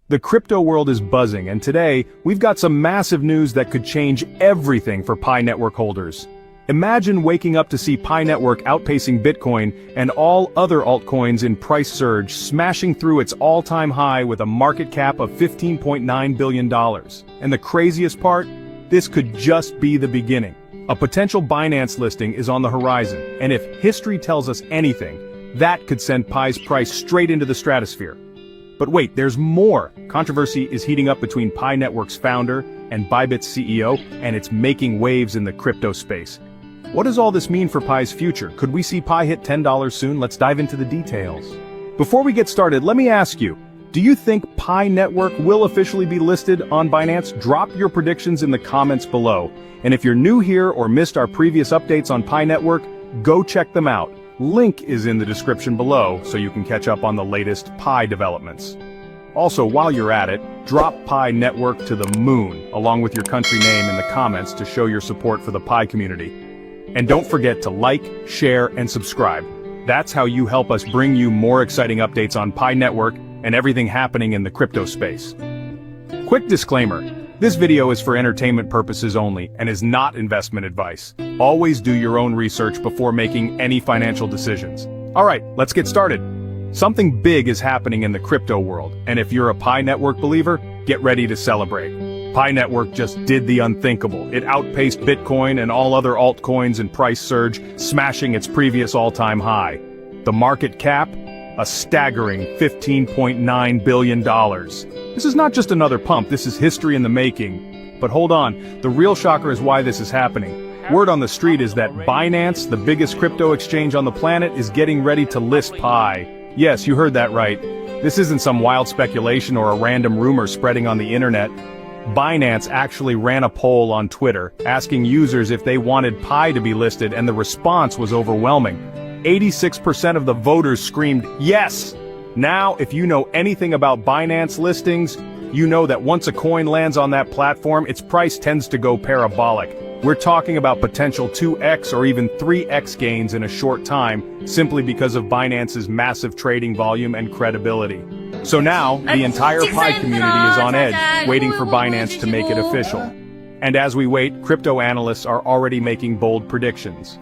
The crypto world is buzzing, and today, we've got some massive news that could change everything for Pi Network holders. Imagine waking up to see Pi Network outpacing Bitcoin and all other altcoins in price surge, smashing through its all-time high with a market cap of $15.9 billion. And the craziest part? This could just be the beginning. A potential Binance listing is on the horizon, and if history tells us anything, that could send Pi's price straight into the stratosphere. But wait, there's more. Controversy is heating up between Pi Network's founder and Bybit's CEO, and it's making waves in the crypto space. What does all this mean for Pi's future? Could we see Pi hit $10 soon? Let's dive into the details. Before we get started, let me ask you, do you think Pi Network will officially be listed on Binance? Drop your predictions in the comments below. And if you're new here or missed our previous updates on Pi Network, go check them out. Link is in the description below so you can catch up on the latest Pi developments. Also, while you're at it, drop Pi Network to the moon, along with your country name in the comments to show your support for the Pi community. And don't forget to like, share, and subscribe. That's how you help us bring you more exciting updates on Pi Network and everything happening in the crypto space. Quick disclaimer. This video is for entertainment purposes only and is not investment advice. Always do your own research before making any financial decisions. Alright, let's get started. Something big is happening in the crypto world, and if you're a Pi Network believer, get ready to celebrate. Pi Network just did the unthinkable. It outpaced Bitcoin and all other altcoins in price surge, smashing its previous all-time high. The market cap? A staggering $15.9 billion. This is not just another pump, this is history in the making. But hold on, the real shocker is why this is happening. Word on the street is that Binance, the biggest crypto exchange on the planet, is getting ready to list Pi. Yes, you heard that right. This isn't some wild speculation or a random rumor spreading on the internet. Binance actually ran a poll on Twitter, asking users if they wanted Pi to be listed, and the response was overwhelming. 86% of the voters screamed yes! Now, if you know anything about Binance listings, you know that once a coin lands on that platform, its price tends to go parabolic. We're talking about potential 2x or even 3x gains in a short time, simply because of Binance's massive trading volume and credibility. So now, the entire Pi community is on edge, waiting for Binance to make it official. And as we wait, crypto analysts are already making bold predictions.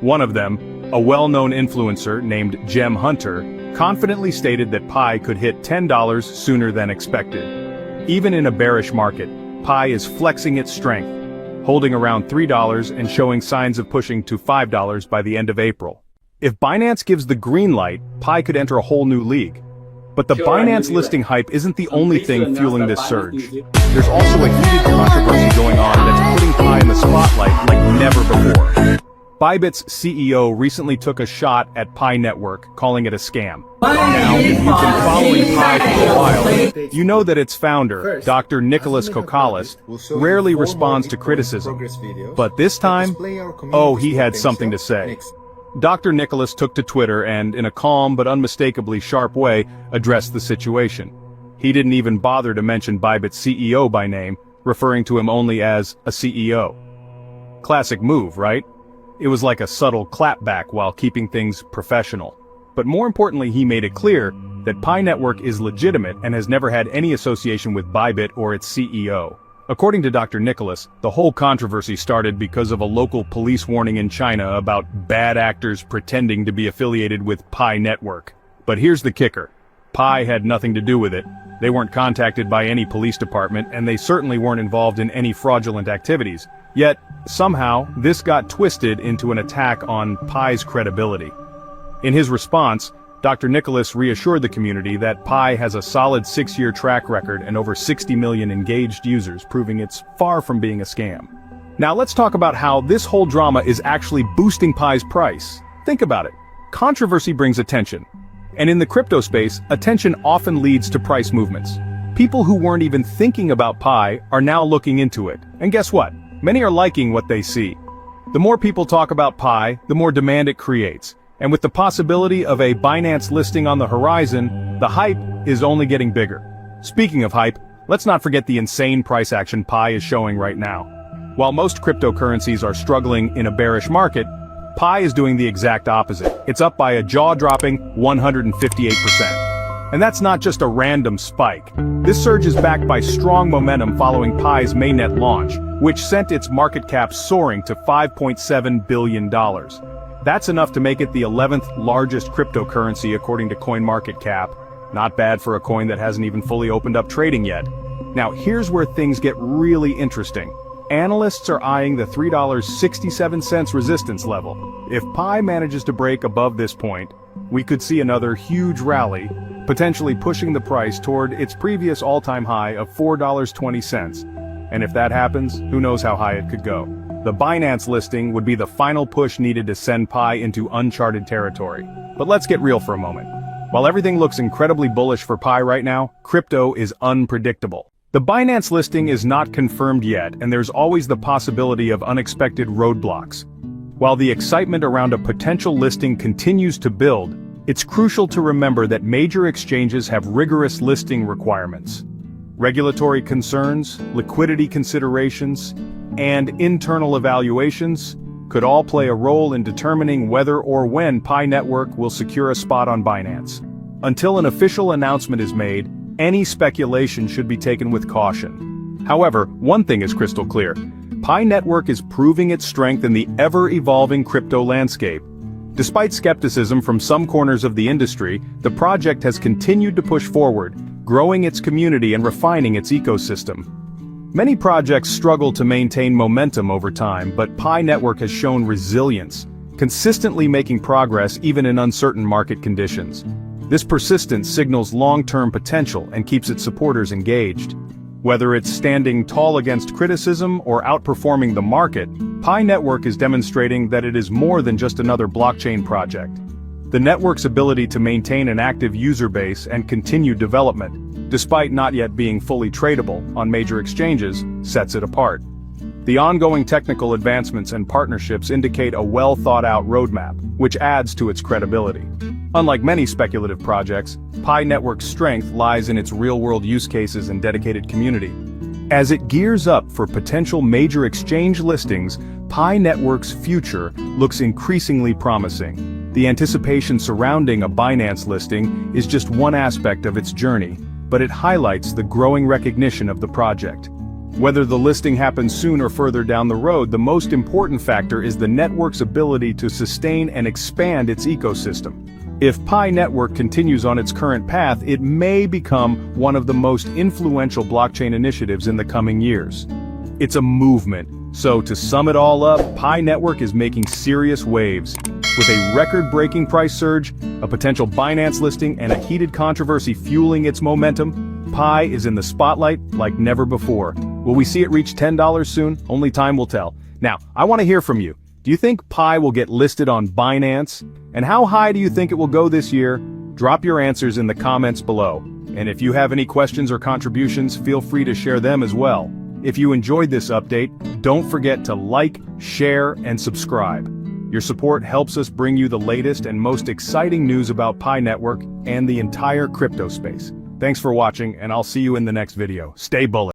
One of them, a well-known influencer named Gem Hunter, confidently stated that Pi could hit $10 sooner than expected. Even in a bearish market, Pi is flexing its strength, holding around $3 and showing signs of pushing to $5 by the end of April. If Binance gives the green light, Pi could enter a whole new league. But the Binance listing hype isn't the only thing fueling this surge. There's also a heated controversy going on that's putting Pi in the spotlight like never before. Bybit's CEO recently took a shot at Pi Network, calling it a scam. Now, if you've been following Pi for a while, you know that its founder, Dr. Nicholas Kokalis, rarely responds to criticism. But this time, oh, he had something to say. Dr. Nicholas took to Twitter and, in a calm but unmistakably sharp way, addressed the situation. He didn't even bother to mention Bybit's CEO by name, referring to him only as a CEO. Classic move, right? It was like a subtle clapback while keeping things professional. But more importantly, he made it clear that Pi Network is legitimate and has never had any association with Bybit or its CEO. According to Dr. Nicholas, the whole controversy started because of a local police warning in China about bad actors pretending to be affiliated with Pi Network. But here's the kicker. Pi had nothing to do with it. They weren't contacted by any police department, and they certainly weren't involved in any fraudulent activities. Yet, somehow, this got twisted into an attack on Pi's credibility. In his response, Dr. Nicholas reassured the community that Pi has a solid 6-year track record and over 60 million engaged users, proving it's far from being a scam. Now let's talk about how this whole drama is actually boosting Pi's price. Think about it. Controversy brings attention. And in the crypto space, attention often leads to price movements. People who weren't even thinking about Pi are now looking into it. And guess what? Many are liking what they see. The more people talk about Pi, the more demand it creates. And with the possibility of a Binance listing on the horizon, the hype is only getting bigger. Speaking of hype, let's not forget the insane price action Pi is showing right now. While most cryptocurrencies are struggling in a bearish market, Pi is doing the exact opposite. It's up by a jaw-dropping 158%. And that's not just a random spike. This surge is backed by strong momentum following Pi's mainnet launch, which sent its market cap soaring to $5.7 billion. That's enough to make it the 11th largest cryptocurrency according to CoinMarketCap. Not bad for a coin that hasn't even fully opened up trading yet. Now here's where things get really interesting. Analysts are eyeing the $3.67 resistance level. If Pi manages to break above this point, we could see another huge rally, potentially pushing the price toward its previous all-time high of $4.20. And if that happens, who knows how high it could go. The Binance listing would be the final push needed to send Pi into uncharted territory. But let's get real for a moment. While everything looks incredibly bullish for Pi right now, crypto is unpredictable. The Binance listing is not confirmed yet, and there's always the possibility of unexpected roadblocks. While the excitement around a potential listing continues to build, it's crucial to remember that major exchanges have rigorous listing requirements. Regulatory concerns, liquidity considerations, and internal evaluations could all play a role in determining whether or when Pi Network will secure a spot on Binance. Until an official announcement is made, any speculation should be taken with caution. However, one thing is crystal clear. Pi Network is proving its strength in the ever-evolving crypto landscape. Despite skepticism from some corners of the industry, the project has continued to push forward, growing its community and refining its ecosystem. Many projects struggle to maintain momentum over time, but Pi Network has shown resilience, consistently making progress even in uncertain market conditions. This persistence signals long-term potential and keeps its supporters engaged. Whether it's standing tall against criticism or outperforming the market, Pi Network is demonstrating that it is more than just another blockchain project. The network's ability to maintain an active user base and continue development, despite not yet being fully tradable on major exchanges, sets it apart. The ongoing technical advancements and partnerships indicate a well-thought-out roadmap, which adds to its credibility. Unlike many speculative projects, Pi Network's strength lies in its real-world use cases and dedicated community. As it gears up for potential major exchange listings, Pi Network's future looks increasingly promising. The anticipation surrounding a Binance listing is just one aspect of its journey, but it highlights the growing recognition of the project. Whether the listing happens soon or further down the road, the most important factor is the network's ability to sustain and expand its ecosystem. If Pi Network continues on its current path, it may become one of the most influential blockchain initiatives in the coming years. It's a movement, so to sum it all up, Pi Network is making serious waves. With a record-breaking price surge, a potential Binance listing, and a heated controversy fueling its momentum, Pi is in the spotlight like never before. Will we see it reach $10 soon? Only time will tell. Now, I want to hear from you. Do you think Pi will get listed on Binance? And how high do you think it will go this year? Drop your answers in the comments below. And if you have any questions or contributions, feel free to share them as well. If you enjoyed this update, don't forget to like, share, and subscribe. Your support helps us bring you the latest and most exciting news about Pi Network and the entire crypto space. Thanks for watching, and I'll see you in the next video. Stay bullish.